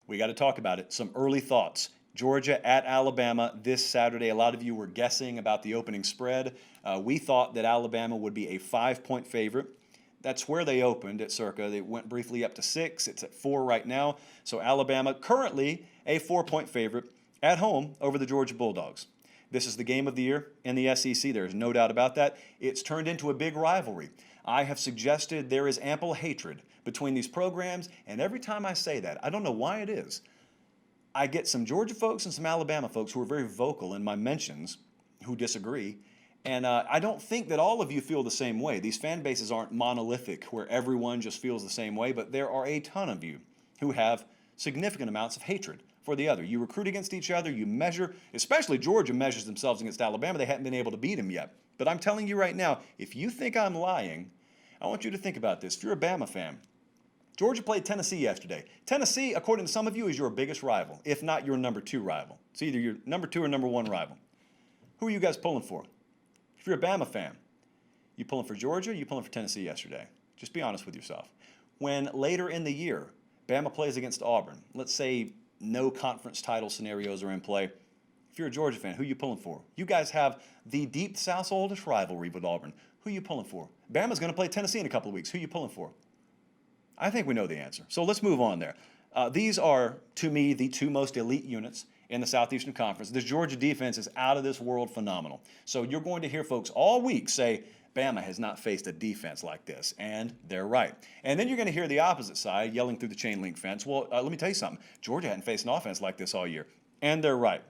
We got to talk about it. Some early thoughts. Georgia at Alabama this Saturday. A lot of you were guessing about the opening spread. We thought that Alabama would be a 5-point favorite. That's where they opened at Circa. They went briefly up to 6. It's at 4 right now. So Alabama currently a 4-point favorite at home over the Georgia Bulldogs. This is the game of the year in the SEC. There is no doubt about that. It's turned into a big rivalry. I have suggested there is ample hatred between these programs, and every time I say that, I don't know why it is, I get some Georgia folks and some Alabama folks who are very vocal in my mentions who disagree. And I don't think that all of you feel the same way. These fan bases aren't monolithic where everyone just feels the same way, but there are a ton of you who have significant amounts of hatred for the other. You recruit against each other, you measure, especially Georgia measures themselves against Alabama. They haven't been able to beat them yet. But I'm telling you right now, if you think I'm lying, I want you to think about this. If you're a Bama fan, Georgia played Tennessee yesterday. Tennessee, according to some of you, is your biggest rival, if not your number 2 rival. It's either your number 2 or number 1 rival. Who are you guys pulling for? If you're a Bama fan, you pulling for Georgia, you pulling for Tennessee yesterday? Just be honest with yourself. When later in the year, Bama plays against Auburn, let's say no conference title scenarios are in play. If you're a Georgia fan, who are you pulling for? You guys have the deep South's oldest rivalry with Auburn. Who are you pulling for? Bama's going to play Tennessee in a couple of weeks. Who are you pulling for? I think we know the answer. So let's move on there. These are, to me, the 2 most elite units in the Southeastern Conference. This Georgia defense is out of this world phenomenal. So you're going to hear folks all week say, Bama has not faced a defense like this, and they're right. And then you're going to hear the opposite side yelling through the chain link fence, well, let me tell you something. Georgia hadn't faced an offense like this all year, and they're right.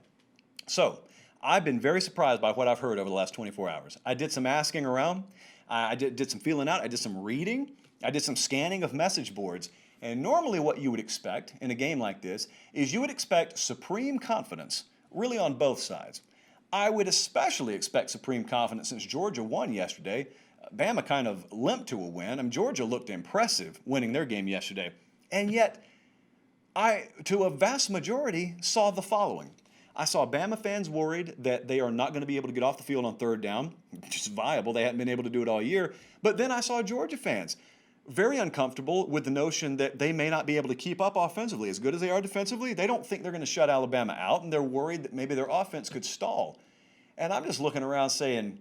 So I've been very surprised by what I've heard over the last 24 hours. I did some asking around. I did some feeling out. I did some reading. I did some scanning of message boards. And normally what you would expect in a game like this is you would expect supreme confidence, really on both sides. I would especially expect supreme confidence since Georgia won yesterday. Bama kind of limped to a win. I mean, Georgia looked impressive winning their game yesterday. And yet, I, to a vast majority, saw the following. I saw Bama fans worried that they are not going to be able to get off the field on 3rd down, which is viable. They hadn't been able to do it all year. But then I saw Georgia fans very uncomfortable with the notion that they may not be able to keep up offensively. As good as they are defensively, they don't think they're going to shut Alabama out, and they're worried that maybe their offense could stall. And I'm just looking around saying,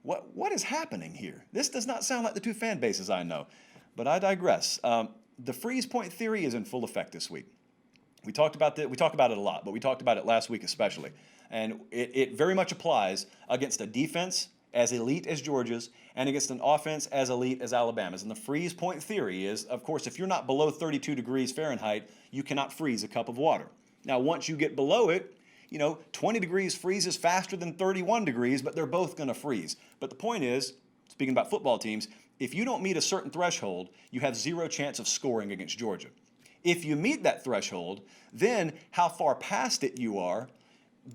what is happening here? This does not sound like the 2 fan bases I know. But I digress. The freeze point theory is in full effect this week. We talk about it a lot, but we talked about it last week especially. And it very much applies against a defense as elite as Georgia's and against an offense as elite as Alabama's. And the freeze point theory is, of course, if you're not below 32 degrees Fahrenheit, you cannot freeze a cup of water. Now, once you get below it, 20 degrees freezes faster than 31 degrees, but they're both going to freeze. But the point is, speaking about football teams, if you don't meet a certain threshold, you have 0 chance of scoring against Georgia. If you meet that threshold, then how far past it you are,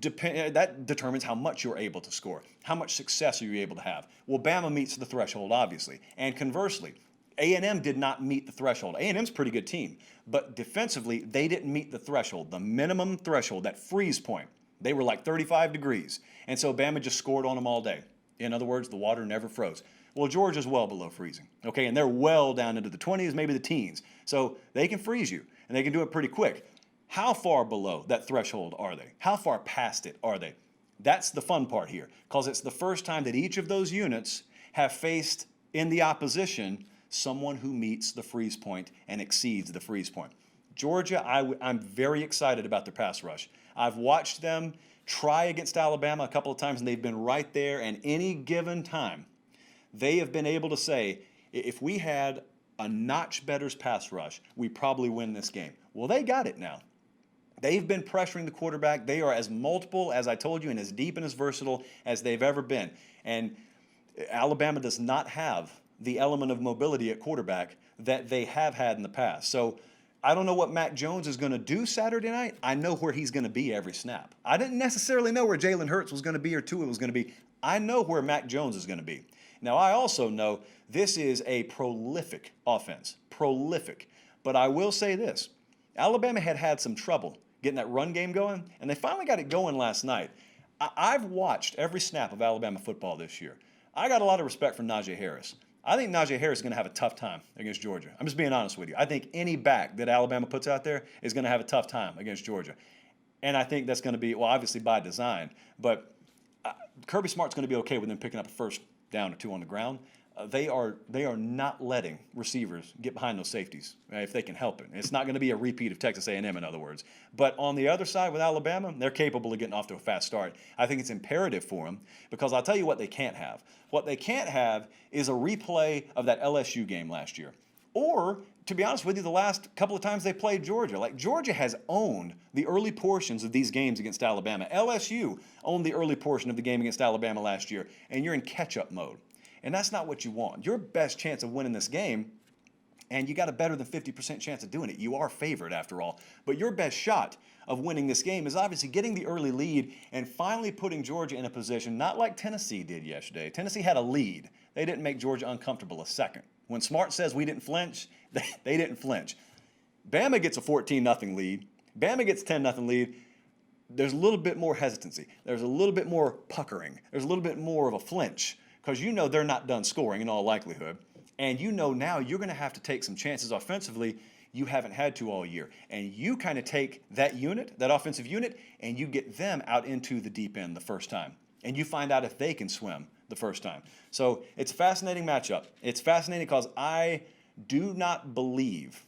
that determines how much you're able to score. How much success are you able to have? Well, Bama meets the threshold, obviously. And conversely, A&M did not meet the threshold. A&M's a pretty good team, but defensively, they didn't meet the threshold, the minimum threshold, that freeze point. They were like 35 degrees, and so Bama just scored on them all day. In other words, the water never froze. Well, Georgia's well below freezing, okay, and they're well down into the 20s, maybe the teens. So they can freeze you, and they can do it pretty quick. How far below that threshold are they? How far past it are they? That's the fun part here, because it's the first time that each of those units have faced in the opposition someone who meets the freeze point and exceeds the freeze point. Georgia, I'm very excited about their pass rush. I've watched them try against Alabama a couple of times, and they've been right there. And any given time, they have been able to say, if we had a notch better's pass rush, we probably win this game. Well, they got it now. They've been pressuring the quarterback. They are as multiple, as I told you, and as deep and as versatile as they've ever been. And Alabama does not have the element of mobility at quarterback that they have had in the past. So I don't know what Mac Jones is going to do Saturday night. I know where he's going to be every snap. I didn't necessarily know where Jalen Hurts was going to be or Tua was going to be. I know where Mac Jones is going to be. Now, I also know this is a prolific offense. Prolific. But I will say this. Alabama had some trouble getting that run game going, and they finally got it going last night. I've watched every snap of Alabama football this year. I got a lot of respect for Najee Harris. I think Najee Harris is going to have a tough time against Georgia. I'm just being honest with you. I think any back that Alabama puts out there is going to have a tough time against Georgia. And I think that's going to be, well, obviously by design, but Kirby Smart's going to be okay with them picking up a first down or two on the ground. They are not letting receivers get behind those safeties if they can help it. It's not going to be a repeat of Texas A&M, in other words. But on the other side with Alabama, they're capable of getting off to a fast start. I think it's imperative for them because I'll tell you what they can't have. What they can't have is a replay of that LSU game last year. Or, to be honest with you, the last couple of times they played Georgia. Like, Georgia has owned the early portions of these games against Alabama. LSU owned the early portion of the game against Alabama last year, and you're in catch-up mode. And that's not what you want. Your best chance of winning this game, and you got a better than 50% chance of doing it. You are favored, after all. But your best shot of winning this game is obviously getting the early lead and finally putting Georgia in a position, not like Tennessee did yesterday. Tennessee had a lead. They didn't make Georgia uncomfortable a second. When Smart says we didn't flinch, they didn't flinch. Bama gets a 14-0 lead. Bama gets a 10-0 lead. There's a little bit more hesitancy. There's a little bit more puckering. There's a little bit more of a flinch because you know they're not done scoring in all likelihood. And you know now you're going to have to take some chances offensively you haven't had to all year. And you kind of take that unit, that offensive unit, and you get them out into the deep end the first time. And you find out if they can swim the first time. So it's a fascinating matchup. It's fascinating because I do not believe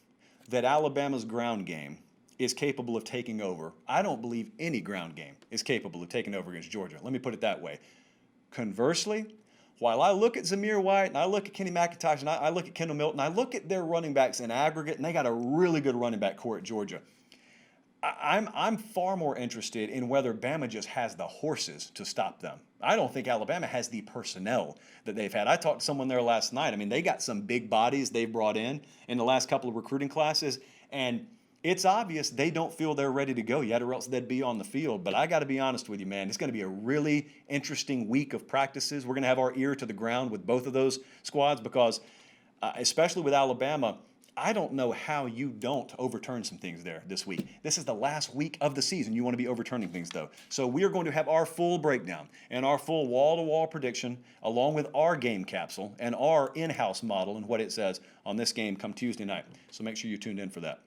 that Alabama's ground game is capable of taking over. I don't believe any ground game is capable of taking over against Georgia. Let me put it that way. Conversely, while I look at Zamir White and I look at Kenny McIntosh and I look at Kendall Milton, I look at their running backs in aggregate, and they got a really good running back core at Georgia. I'm far more interested in whether Bama just has the horses to stop them. I don't think Alabama has the personnel that they've had. I talked to someone there last night. I mean, they got some big bodies they've brought in the last couple of recruiting classes, and it's obvious they don't feel they're ready to go yet, or else they'd be on the field. But I got to be honest with you, man. It's going to be a really interesting week of practices. We're going to have our ear to the ground with both of those squads because, especially with Alabama, I don't know how you don't overturn some things there this week. This is the last week of the season. You want to be overturning things, though. So we are going to have our full breakdown and our full wall-to-wall prediction along with our game capsule and our in-house model and what it says on this game come Tuesday night. So make sure you're tuned in for that.